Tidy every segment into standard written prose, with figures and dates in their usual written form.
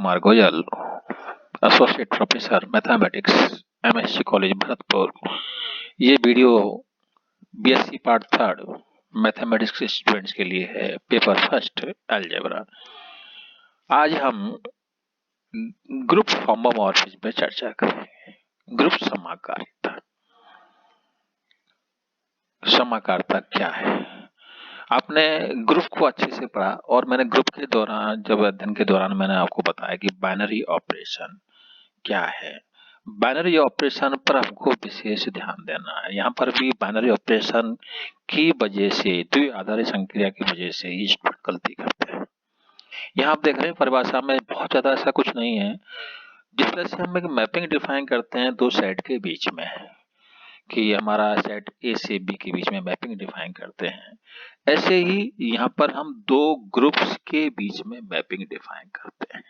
Kumar Goyal, associate professor mathematics, MSc college Bharatpur. ये video BSc part third mathematics के students के लिए है, पेपर फर्स्ट अलजेब्रा। आज हम ग्रुप होमोमॉर्फिज्म पे चर्चा करेंगे। ग्रुप समाकारिता। समाकारिता क्या है? आपने ग्रुप को अच्छे से पढ़ा और मैंने ग्रुप के दौरान जब अध्ययन के दौरान मैंने आपको बताया कि बाइनरी ऑपरेशन क्या है। बाइनरी ऑपरेशन पर हमको विशेष ध्यान देना है। यहाँ पर भी बाइनरी ऑपरेशन की वजह से, द्विआधारी संक्रिया की वजह से ही स्टूडेंट गलती करते हैं। यहाँ आप देख रहे हैं परिभाषा में बहुत ज्यादा ऐसा कुछ नहीं है। जिस तरह से हम एक मैपिंग डिफाइन करते हैं दो सेट के बीच में, कि हमारा सेट ए से बी के बीच में मैपिंग डिफाइन करते हैं, ऐसे ही यहाँ पर हम दो ग्रुप्स के बीच में मैपिंग डिफाइन करते हैं।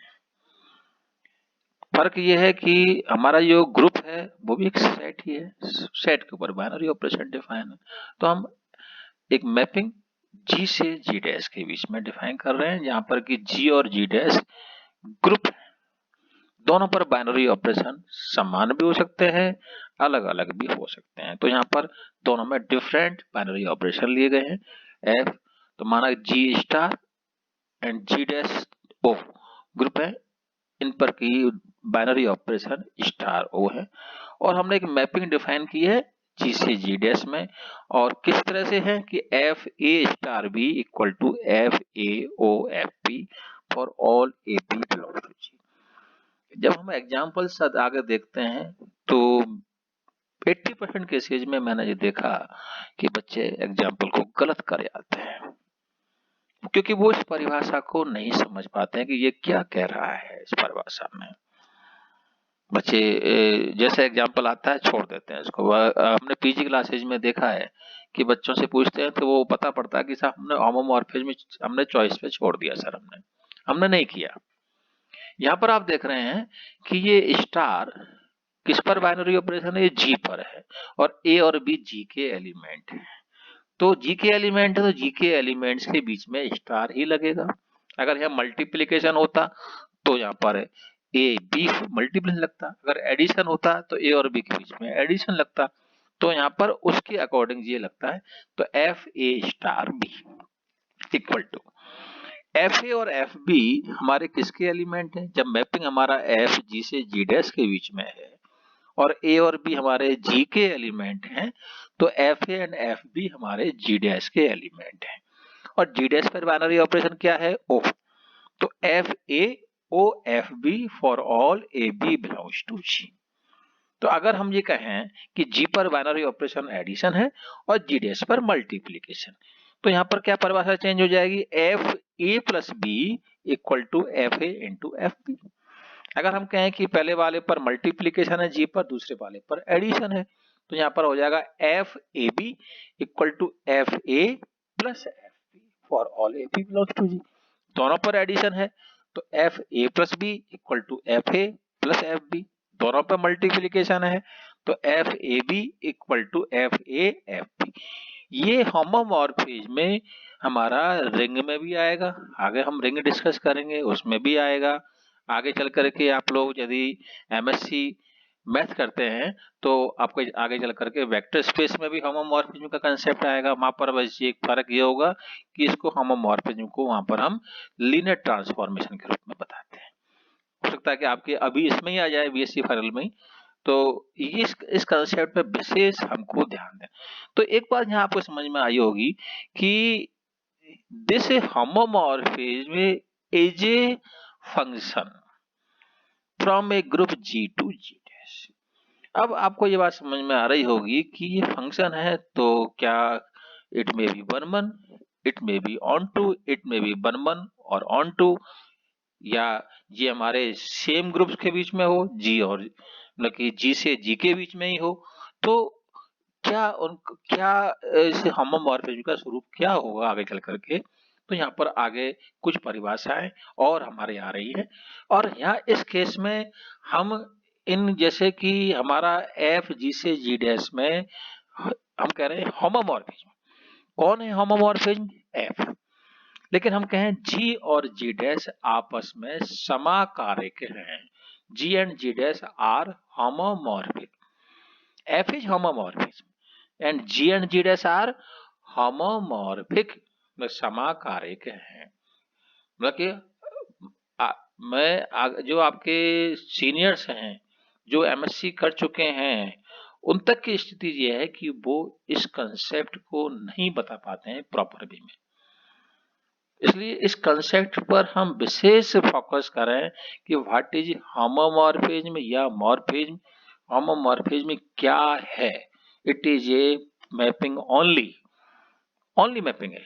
फर्क ये है कि हमारा जो ग्रुप है वो भी एक सेट ही है, सेट के ऊपर बाइनरी ऑपरेशन डिफाइन है। तो हम एक मैपिंग जी से जी डैश के बीच में डिफाइन कर रहे हैं, जहां पर कि जी और जी डैश ग्रुप है। दोनों पर बाइनरी ऑपरेशन समान भी हो सकते हैं, अलग अलग भी हो सकते हैं। तो यहाँ पर दोनों में डिफरेंट बाइनरी ऑपरेशन लिए गए हैं। एफ तो माना G star and G dash O group है, इन पर की बाइनरी ऑपरेशन स्टार ओ है। और हमने एक मैपिंग डिफाइन की है जी से जी डैश में, और किस तरह से है कि F A star B equal to F A O F B for all A B belongs to G. जब हम एग्जाम्पल्स आगे देखते हैं तो 80% केसेज में मैंने ये देखा कि बच्चे एग्जाम्पल को गलत कर जाते हैं, क्योंकि वो इस परिभाषा को नहीं समझ पाते हैं कि ये क्या कह रहा है। इस परिभाषा में बच्चे जैसे एग्जाम्पल आता है छोड़ देते हैं इसको। हमने पीजी क्लासेज में देखा है कि बच्चों से पूछते हैं तो वो पता पड़ता है कि साहब हमने होमोमॉर्फिज्म हमने चॉइस पे छोड़ दिया सर, हमने नहीं किया। यहाँ पर आप देख रहे हैं कि ये स्टार किस पर बाइनरी ऑपरेशन है, ये जी पर है, और ए और बी जी के एलिमेंट है। तो जी के एलिमेंट है तो जी के एलिमेंट्स के बीच में स्टार ही लगेगा। अगर यहाँ मल्टीप्लीकेशन होता तो यहाँ पर ए बी मल्टीप्लिकेशन लगता, अगर एडिशन होता तो ए और बी के बीच में एडिशन लगता। तो यहाँ पर उसके अकॉर्डिंग ये लगता है। तो F A star B equal to F A और एफ बी हमारे किसके एलिमेंट हैं? जब मैपिंग हमारा एफ जी से जी डैश के बीच में है और ए और बी हमारे जी के एलिमेंट हैं, तो F A and F B हमारे जी डैश के एलिमेंट हैं। और जी डैश पर बाइनरी ऑपरेशन क्या है? ओ। तो F A O F B for all A B belongs to G. तो अगर हम ये कहें कि जी पर बाइनरी ऑपरेशन एडिशन है और जी डैश पर मल्टीप्लीकेशन, तो यहाँ पर क्या परिभाषा चेंज हो जाएगी? F A plus B equal to F A into F B. अगर हम कहें कि पहले वाले पर मल्टीप्लीकेशन है जी पर, दूसरे वाले पर एडिशन है, तो यहाँ पर हो जाएगा F A B equal to F A plus F B for all A B belongs to G. दोनों पर एडिशन है तो F A plus B equal to F A plus F B. दोनों पर मल्टीप्लीकेशन है तो F A B equal to F A F B. ये homomorphism में हमारा रिंग में भी आएगा, आगे हम रिंग डिस्कस करेंगे, उसमें भी आएगा। आगे चल करके आप लोग यदि एमएससी मैथ करते हैं तो आपको आगे चल करके वेक्टर स्पेस में भी होमोमॉर्फिज्म का कंसेप्ट आएगा। वहां पर बस एक फर्क ये होगा कि इसको होमोमॉर्फिज्म को वहां पर हम लीनियर ट्रांसफॉर्मेशन के रूप में बताते हैं। हो सकता है कि आपके अभी इसमें ही आ जाए बीएससी फाइनल में ही, तो इस कंसेप्ट पे विशेष हमको ध्यान दें। तो एक बात यहाँ आपको समझ में आई होगी कि this homomorphism is a function from a group G to G dash. अब आपको ये बात समझ में आ रही होगी कि ये फंक्शन है, तो क्या it may be one one, it may be onto, it may be one one और ऑन टू, या ये हमारे सेम ग्रुप्स के बीच में हो, जी और मतलब कि जी से जी के बीच में ही हो। तो क्या इस होमोमॉर्फिज्म का स्वरूप क्या होगा आगे चल करके? तो यहाँ पर आगे कुछ परिभाषाएं और हमारे आ रही है, और यहाँ इस केस में हम इन जैसे कि हमारा एफ जी से जी डैश में हम कह रहे हैं होमोमॉर्फिज्म। कौन है होमोमॉर्फिज्म? एफ। लेकिन हम कहें जी और जी डैश आपस में समाकारिक हैं, G and G dash are homomorphic, F is homomorphism and G and G dash are homomorphic, में समाकारिक हैं। मतलब कि जो आपके सीनियर्स हैं, जो एमएससी कर चुके हैं, उन तक की स्थिति ये है कि वो इस कंसेप्ट को नहीं बता पाते हैं प्रॉपर वे में। इसलिए इस कंसेप्ट पर हम विशेष फोकस करें कि व्हाट इज होमोमॉर्फिज्म या मॉर्फिज्म। होमोमॉर्फिज्म क्या है? It is a mapping only mapping है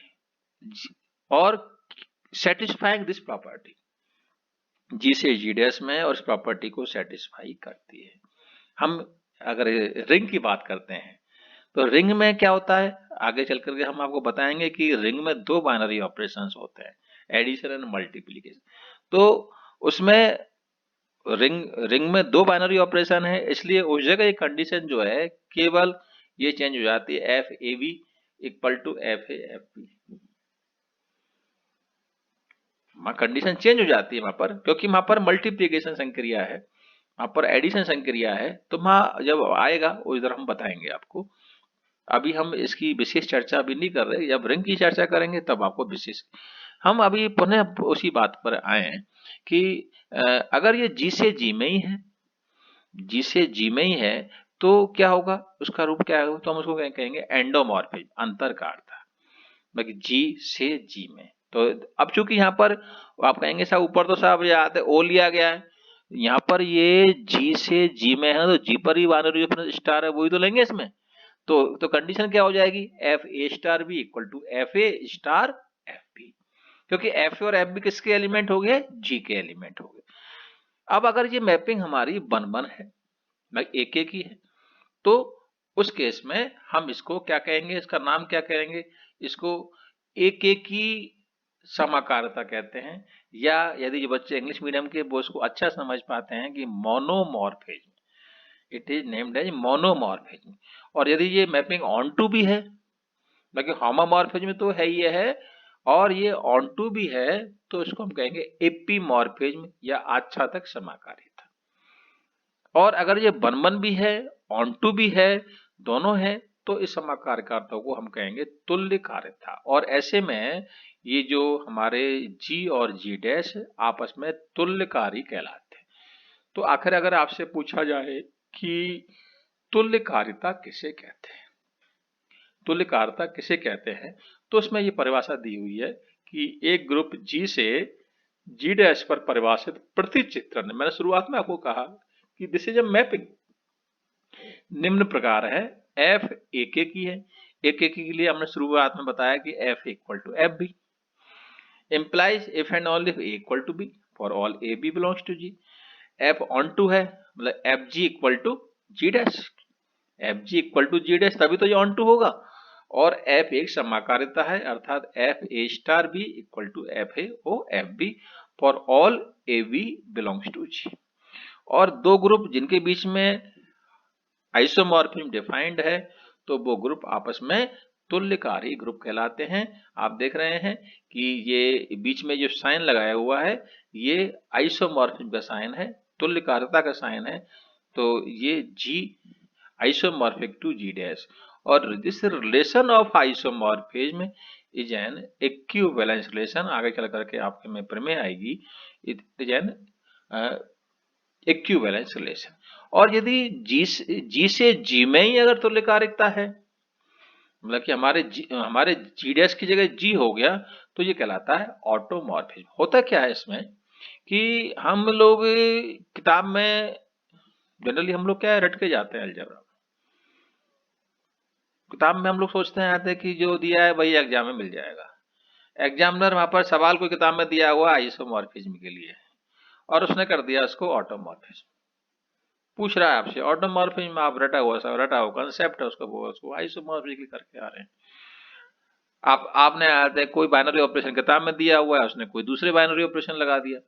और सेटिस्फाइंग दिस प्रॉपर्टी, जी से जी डैश में और इस प्रॉपर्टी को सेटिस्फाई करती है। हम अगर रिंग की बात करते हैं तो रिंग में क्या होता है, आगे चल करके हम आपको बताएंगे कि रिंग में दो बाइनरी ऑपरेशंस होते हैं, एडिशन एंड मल्टीप्लिकेशन। तो उसमें रिंग में दो बाइनरी ऑपरेशन है, इसलिए उस जगह एक कंडीशन जो है केवल ये चेंज हो जाती है, F A B equal to F A F B, condition change हो जाती है वहां पर, क्योंकि वहां पर मल्टीप्लीकेशन संक्रिया है, वहां पर एडिशन संक्रिया है। तो वहां जब आएगा वो इधर हम बताएंगे आपको। अभी हम इसकी विशेष चर्चा अभी नहीं कर रहे, जब रिंग की चर्चा करेंगे तब आपको विशेष। हम अभी पुनः उसी बात पर आए कि अगर ये जी से जी में ही है, जी से जी में ही है, तो क्या होगा, उसका रूप क्या होगा, तो हम उसको कहेंगे एंडोमॉर्फिज्म, अंतर का अर्थ, बाकी जी से जी में। तो अब चूंकि यहाँ पर आप कहेंगे साहब ऊपर तो साहब याद है ओ लिया गया है, यहाँ पर ये जी से जी में है तो जी पर ही बाइनरी ऑपरेशन स्टार है, वही तो लेंगे इसमें। तो कंडीशन क्या हो जाएगी, F A star B equal to F A star F B, क्योंकि एफ ए और एफ बी किसके एलिमेंट हो गए, जी के एलिमेंट हो गए। अब अगर ये मैपिंग हमारी वन वन है, एक एक ही है, तो उस केस में हम इसको क्या कहेंगे, इसका नाम क्या कहेंगे, इसको एक एक की समाकारिता कहते हैं, या यदि जो बच्चे इंग्लिश मीडियम के वो इसको अच्छा समझ पाते हैं कि monomorphism, it is named as monomorphism. और यदि ये मैपिंग ऑन टू भी है, बाकी होमोमॉर्फिज्म तो है ही है, और ये ऑन टू भी है, तो इसको हम कहेंगे एपीमॉर्फिज्म या आच्छादक समाकारिता। और अगर ये वन वन भी है, ऑन टू भी है, दोनों है, तो इस समाकारिता को हम कहेंगे तुल्यकारिता। और ऐसे में ये जो हमारे जी और जी डैश आपस में तुल्यकारी कहलाते हैं। तो आखिर अगर आपसे पूछा जाए कि तुल्यकारिता किसे कहते हैं, तुल्यकारिता किसे कहते हैं, तो उसमें ये परिभाषा दी हुई है कि एक ग्रुप जी से जी डैश पर परिभाषित प्रतिचित्रण, मैंने शुरुआत में आपको कहा कि दिस इज अ मैपिंग, निम्न प्रकार है, एफ एक एक ही है, एक एक के लिए हमने शुरुआत में बताया कि F equal to F B implies if and only if A equal to B for all A B belongs to G। F on to है, मतलब F G equal to G dash, F G equal to G dash, तभी तो ये on to होगा। और F एक समाकारिता है, अर्थात F A star B equal to F A O F B for all A B belongs to G. और दो ग्रुप जिनके बीच में आइसोमॉर्फिज्म डिफाइंड है, तो वो ग्रुप आपस में तुल्यकारी ग्रुप कहलाते हैं। आप देख रहे हैं कि ये बीच में जो साइन लगाया हुआ है, ये आइसोमॉर्फिज्म का साइन है, तुल्यकारिता का साइन है। तो ये जी आइसोमॉर्फिक टू जी डैश, और this relation of isomorphism is an equivalence relation, आगे चल करके आपके में प्रमेय आएगी, it is an equivalence relation. और यदि जी से जी में ही अगर तुल्यकारिता है, मतलब कि हमारे जी डैश की जगह जी हो गया, तो ये कहलाता है ऑटोमॉर्फिज्म। होता क्या है इसमें कि हम लोग किताब में जनरली हम लोग क्या है, रट के जाते हैं अलजेब्रा, किताब में हम लोग सोचते हैं आते कि जो दिया है वही एग्जाम में मिल जाएगा। एग्जामिनर वहां पर सवाल कोई किताब में दिया हुआ आइसोमॉर्फिज्म के लिए, और उसने कर दिया उसको ऑटोमॉर्फिज्म। पूछ रहा है आपसे ऑटोमॉर्फिज्म, आप रटा हुआ कंसेप्ट है उसका, वो उसको आइसोमॉर्फिज्म करके आ रहे हैं। आपने आते कोई बाइनरी ऑपरेशन किताब में दिया हुआ है, उसने कोई दूसरे बाइनरी ऑपरेशन लगा दिया।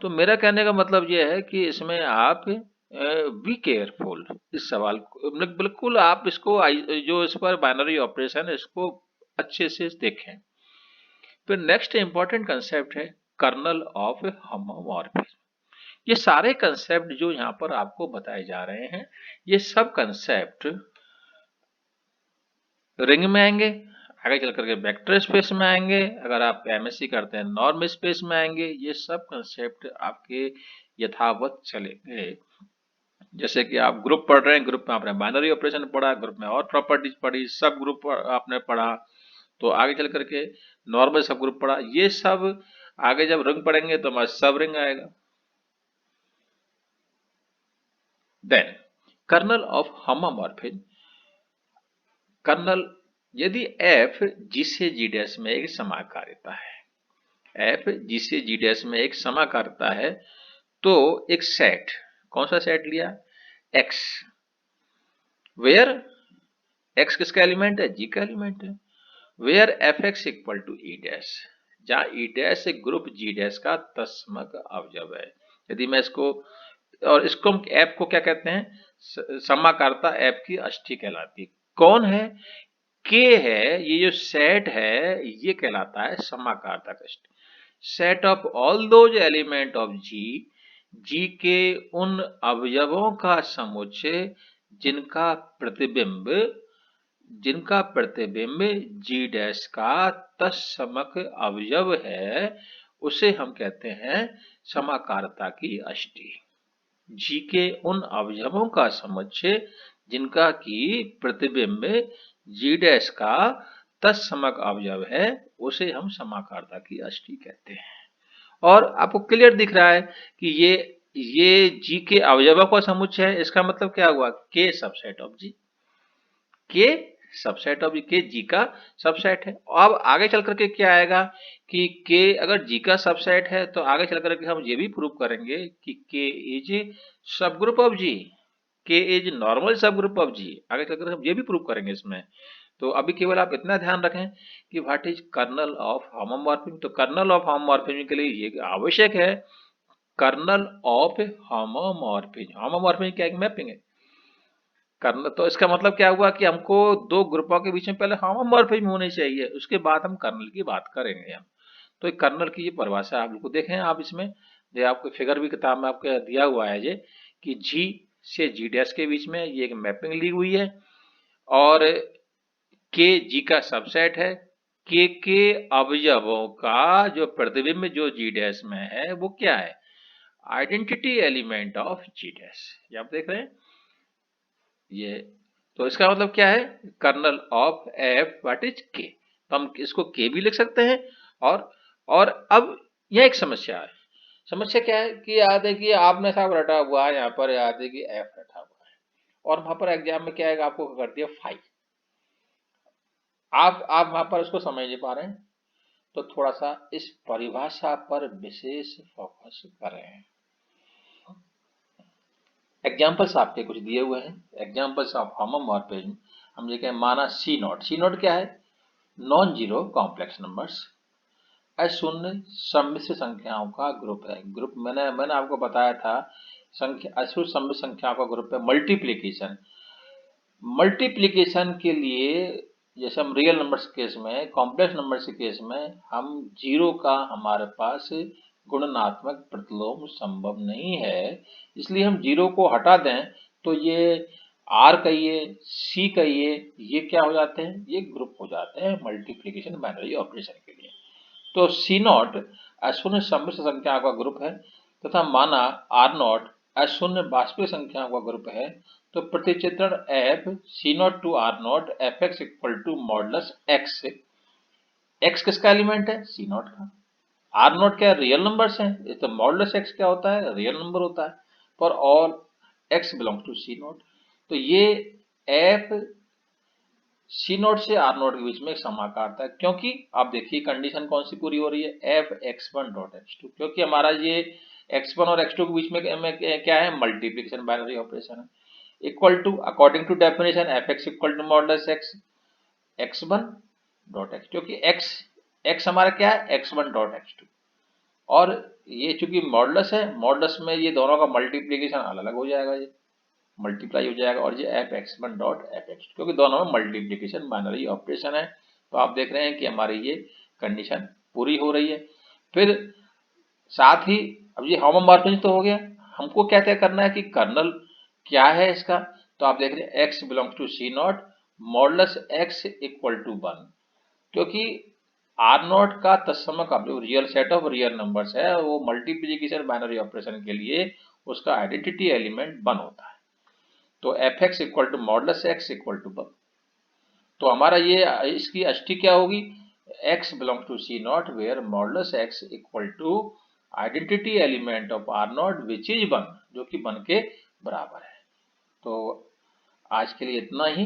तो मेरा कहने का मतलब यह है कि इसमें आप बी केयरफुल, इस सवाल को बिल्कुल आप इसको जो इस पर बाइनरी ऑपरेशन है इसको अच्छे से देखें। फिर नेक्स्ट इंपॉर्टेंट कंसेप्ट है कर्नल ऑफ होमोमॉर्फिज्म। ये सारे कंसेप्ट जो यहाँ पर आपको बताए जा रहे हैं, ये सब कंसेप्ट रिंग में आएंगे, आगे चल करके वेक्टर स्पेस में आएंगे, अगर आप एमएससी करते हैं नॉर्म स्पेस में आएंगे। ये सब कंसेप्ट आपके यथावत चलेंगे। जैसे कि आप ग्रुप पढ़ रहे हैं, ग्रुप में आपने बाइनरी ऑपरेशन पढ़ा, ग्रुप में और प्रॉपर्टीज पढ़ी, सब ग्रुप आपने पढ़ा, तो आगे चल करके नॉर्मल सब ग्रुप पढ़ा। ये सब आगे जब रिंग पढ़ेंगे तो हमारा सब रिंग आएगा। Then kernel of homomorphism. Kernel यदि f g से g डैश में एक समाकारिता है, f g से g डैश में एक समाकारिता है, तो एक सेट, कौन सा सेट लिया, x, वेयर x किसका एलिमेंट है, g का एलिमेंट है, where fx equal to e dash, जहां e डैश एक ग्रुप g डैश का तत्समक अवयव है। यदि मैं इसको, और इसको हम f को क्या कहते हैं, समाकारिता f की अष्टी कहलाती है। कौन है, K है, ये जो सेट है ये कहलाता है समाकारिता का set of all those element of G के उन अवयवों का समुच्चय जिनका प्रतिबिंब G डैश का तत्समक अवयव है, उसे हम कहते हैं समाकारिता की अष्टी। G के उन अवयवों का समुच्चय जिनका की प्रतिबिंब G डैश का तत्समक अवयव है, उसे हम समाकारिता की अष्टी कहते हैं। और आपको क्लियर दिख रहा है कि ये G के अवयवों का समुच्चय है, इसका मतलब क्या हुआ, K subset of G, K subset of K G का सबसेट है। अब आगे चल करके क्या आएगा कि K अगर G का सबसेट है तो आगे चल करके हम ये भी प्रूव करेंगे कि K इज सब group of G, K is normal सब ग्रुप ऑफ G। आगे चल करके हम ये भी प्रूव करेंगे इसमें। तो अभी केवल आप इतना ध्यान रखें कि what is kernel of homomorphism. तो कर्नल ऑफ होमोमॉर्फिज्म के लिए ये आवश्यक है, कर्नल ऑफ होमोमॉर्फिज्म। होमोमॉर्फिज्म क्या एक मैपिंग है, कर्नल, तो इसका मतलब क्या हुआ कि हमको दो ग्रुपों के बीच में पहले होमोमॉर्फिज्म होनी चाहिए, उसके बाद हम कर्नल की बात करेंगे हम। तो एक कर्नल की ये परिभाषा आप लोग को देखें, आप इसमें जो आपको फिगर भी किताब में आपके दिया हुआ है ये कि G से G डैश के बीच में ये एक मैपिंग ली हुई है, और K G का सबसेट है, K के अवयवों का जो प्रतिबिंब जो G डैश में है वो क्या है, identity element of G dash. ये आप देख रहे हैं ये, तो इसका मतलब क्या है, kernel of f what is K। तो हम इसको K भी लिख सकते हैं। और अब यह एक समस्या है, समस्या क्या है कि याद है कि आपने साहब रटा हुआ है, यहाँ पर याद है कि f रटा हुआ है, और वहां पर एग्जाम में क्या है आपको कर दिया 5, आप वहां पर उसको समझ नहीं पा रहे हैं, तो थोड़ा सा इस परिभाषा पर विशेष फोकस करें। एग्जाम्पल्स आपके कुछ दिए हुए हैं, एग्जाम्पल्स ऑफ होमोमॉर्फिज्म। हम ये कहें माना सी नॉट क्या है, नॉन जीरो कॉम्प्लेक्स नंबर्स, अशून्य सम्मिश्र संख्याओं का ग्रुप है। ग्रुप मैंने आपको बताया था, संख्या अशून्य सम्मिश्र संख्याओं का ग्रुप है। मल्टीप्लीकेशन के लिए जैसे हम रियल नंबर्स केस में, कॉम्प्लेक्स नंबर्स के केस में हम जीरो का हमारे पास गुणनात्मक प्रतिलोम संभव नहीं है, इसलिए हम जीरो को हटा दें तो ये आर कहिए सी कहिए, ये क्या हो जाते हैं, ये ग्रुप हो जाते हैं मल्टीप्लीकेशन बाइनरी ऑपरेशन के लिए। तो सी नॉट अशून्य सम्मिश्र संख्या का ग्रुप है, तथा माना आर नॉट अशून्य वास्तविक संख्याओं का ग्रुप है, तो प्रतिचित्रण F C not to R not F X equal to modulus X. X किसका एलिमेंट है, सी नॉट का। आर नॉट क्या रियल नंबर्स हैं, तो मॉडुलस एक्स क्या होता है, रियल नंबर होता है, for all X belongs to C not. तो ये एफ सी नॉट से आर नॉट के बीच में एक समाकारिता है, क्योंकि आप देखिए कंडीशन कौन सी पूरी हो रही है, F X one dot X two, क्योंकि हमारा ये एक्स वन और एक्स टू के बीच में क्या है, मल्टीप्लीकेशन बाइनरी ऑपरेशन है। Equal to according to definition F X equal to modulus X X one dot X, क्योंकि एक्स एक्स हमारा क्या है, X one dot X two, और ये चूंकि मॉडुलस है, मॉडुलस में ये दोनों का मल्टीप्लीकेशन अलग अलग हो जाएगा, ये मल्टीप्लाई हो जाएगा, और ये F X one dot F x, क्योंकि दोनों में मल्टीप्लीकेशन बाइनरी ऑपरेशन है। तो आप देख रहे हैं कि हमारी ये कंडीशन पूरी हो रही है। फिर साथ ही अब ये होमोमॉर्फिज्म तो हो गया, हमको क्या तय करना है कि कर्नल क्या है इसका। तो आप देख रहे हैं x belongs to C not modulus x equal to 1, क्योंकि आर नॉट का तत्समक अब जो real set of real numbers है वो मल्टीप्लिकेशन बाइनरी ऑपरेशन के लिए उसका आइडेंटिटी एलिमेंट 1 होता है। तो F X equal to modulus X equal to 1। तो हमारा ये इसकी अष्टी क्या होगी, x belongs to C not where modulus x equal to identity element of R not which is 1, जो कि 1 के बराबर है। तो आज के लिए इतना ही।